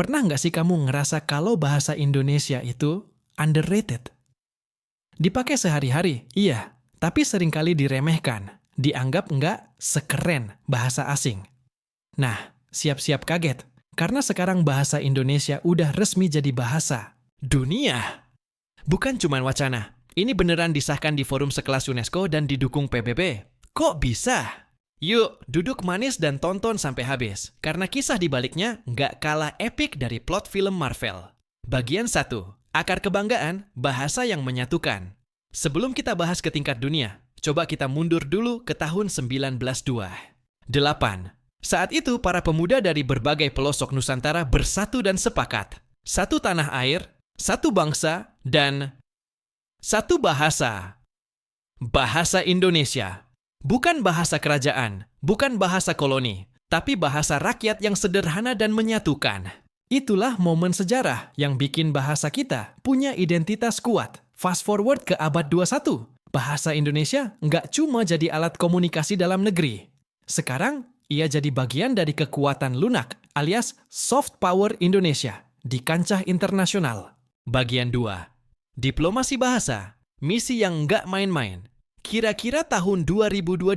Pernah nggak sih kamu ngerasa kalau bahasa Indonesia itu underrated? Dipakai sehari-hari, iya, tapi seringkali diremehkan, dianggap nggak sekeren bahasa asing. Nah, siap-siap kaget, karena sekarang bahasa Indonesia udah resmi jadi bahasa dunia. Bukan cuma wacana, ini beneran disahkan di forum sekelas UNESCO dan didukung PBB. Kok bisa? Yuk, duduk manis dan tonton sampai habis, karena kisah di baliknya nggak kalah epik dari plot film Marvel. Bagian 1. Akar kebanggaan, bahasa yang menyatukan. Sebelum kita bahas ke tingkat dunia, coba kita mundur dulu ke tahun 1902. 8. Saat itu, para pemuda dari berbagai pelosok Nusantara bersatu dan sepakat. Satu tanah air, satu bangsa, dan satu bahasa. Bahasa Indonesia. Bukan bahasa kerajaan, bukan bahasa koloni, tapi bahasa rakyat yang sederhana dan menyatukan. Itulah momen sejarah yang bikin bahasa kita punya identitas kuat. Fast forward ke abad 21, bahasa Indonesia nggak cuma jadi alat komunikasi dalam negeri. Sekarang, ia jadi bagian dari kekuatan lunak alias soft power Indonesia di kancah internasional. Bagian 2. Diplomasi bahasa, misi yang nggak main-main. Kira-kira tahun 2022,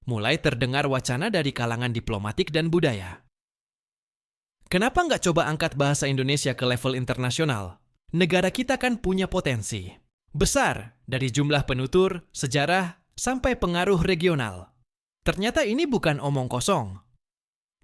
mulai terdengar wacana dari kalangan diplomatik dan budaya. Kenapa nggak coba angkat bahasa Indonesia ke level internasional? Negara kita kan punya potensi besar dari jumlah penutur, sejarah, sampai pengaruh regional. Ternyata ini bukan omong kosong.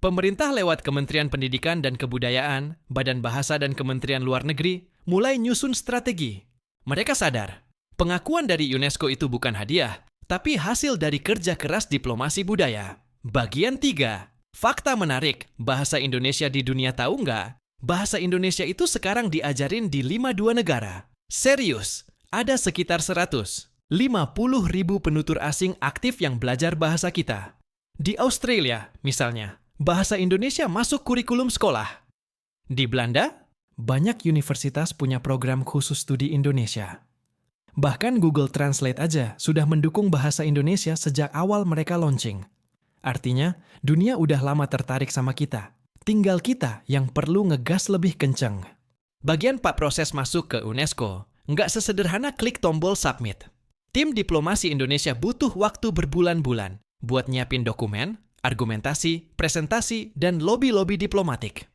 Pemerintah lewat Kementerian Pendidikan dan Kebudayaan, Badan Bahasa dan Kementerian Luar Negeri mulai nyusun strategi. Mereka sadar, pengakuan dari UNESCO itu bukan hadiah, tapi hasil dari kerja keras diplomasi budaya. Bagian 3. Fakta menarik, bahasa Indonesia di dunia tahu nggak? Bahasa Indonesia itu sekarang diajarin di 52 negara. Serius, ada sekitar 150.000 penutur asing aktif yang belajar bahasa kita. Di Australia, misalnya, bahasa Indonesia masuk kurikulum sekolah. Di Belanda, banyak universitas punya program khusus studi Indonesia. Bahkan Google Translate aja sudah mendukung bahasa Indonesia sejak awal mereka launching. Artinya, dunia udah lama tertarik sama kita. Tinggal kita yang perlu ngegas lebih kenceng. Bagian 4 proses masuk ke UNESCO, nggak sesederhana klik tombol submit. Tim diplomasi Indonesia butuh waktu berbulan-bulan buat nyiapin dokumen, argumentasi, presentasi, dan lobby-lobby diplomatik.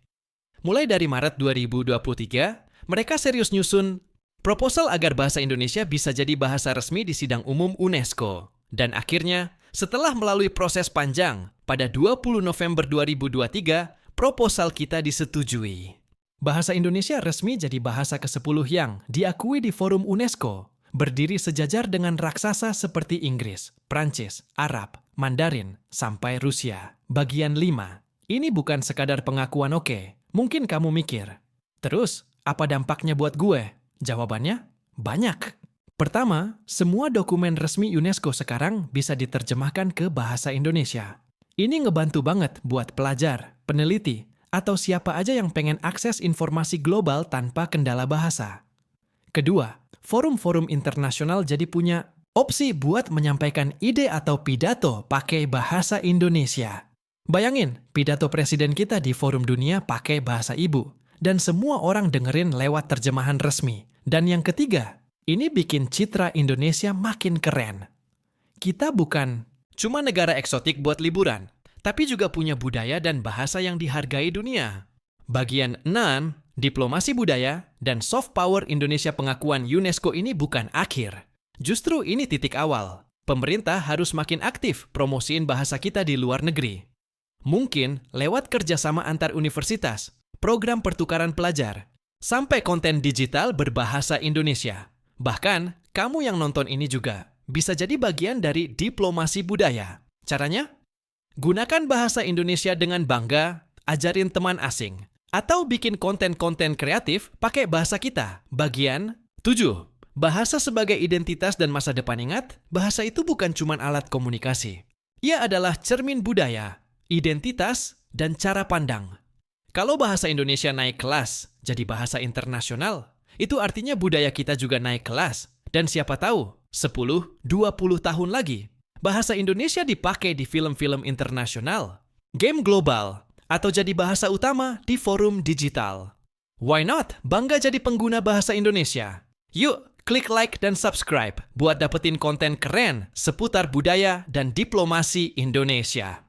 Mulai dari Maret 2023, mereka serius nyusun proposal agar bahasa Indonesia bisa jadi bahasa resmi di sidang umum UNESCO. Dan akhirnya, setelah melalui proses panjang, pada 20 November 2023, proposal kita disetujui. Bahasa Indonesia resmi jadi bahasa ke-10 yang diakui di forum UNESCO, berdiri sejajar dengan raksasa seperti Inggris, Prancis, Arab, Mandarin, sampai Rusia. Bagian 5. Ini bukan sekadar pengakuan oke. Mungkin kamu mikir, terus apa dampaknya buat gue? Jawabannya, banyak. Pertama, semua dokumen resmi UNESCO sekarang bisa diterjemahkan ke bahasa Indonesia. Ini ngebantu banget buat pelajar, peneliti, atau siapa aja yang pengen akses informasi global tanpa kendala bahasa. Kedua, forum-forum internasional jadi punya opsi buat menyampaikan ide atau pidato pakai bahasa Indonesia. Bayangin, pidato presiden kita di forum dunia pakai bahasa ibu, dan semua orang dengerin lewat terjemahan resmi. Dan yang ketiga, ini bikin citra Indonesia makin keren. Kita bukan cuma negara eksotik buat liburan, tapi juga punya budaya dan bahasa yang dihargai dunia. Bagian 6, diplomasi budaya dan soft power Indonesia pengakuan UNESCO ini bukan akhir. Justru ini titik awal. Pemerintah harus makin aktif promosiin bahasa kita di luar negeri. Mungkin lewat kerjasama antar universitas, program pertukaran pelajar, sampai konten digital berbahasa Indonesia. Bahkan, kamu yang nonton ini juga bisa jadi bagian dari diplomasi budaya. Caranya? Gunakan bahasa Indonesia dengan bangga, ajarin teman asing, atau bikin konten-konten kreatif pakai bahasa kita. Bagian 7. Bahasa sebagai identitas dan masa depan. Ingat, bahasa itu bukan cuma alat komunikasi. Ia adalah cermin budaya, identitas, dan cara pandang. Kalau bahasa Indonesia naik kelas jadi bahasa internasional, itu artinya budaya kita juga naik kelas. Dan siapa tahu, 10-20 tahun lagi, bahasa Indonesia dipakai di film-film internasional, game global, atau jadi bahasa utama di forum digital. Why not? Bangga jadi pengguna bahasa Indonesia. Yuk, klik like dan subscribe buat dapetin konten keren seputar budaya dan diplomasi Indonesia.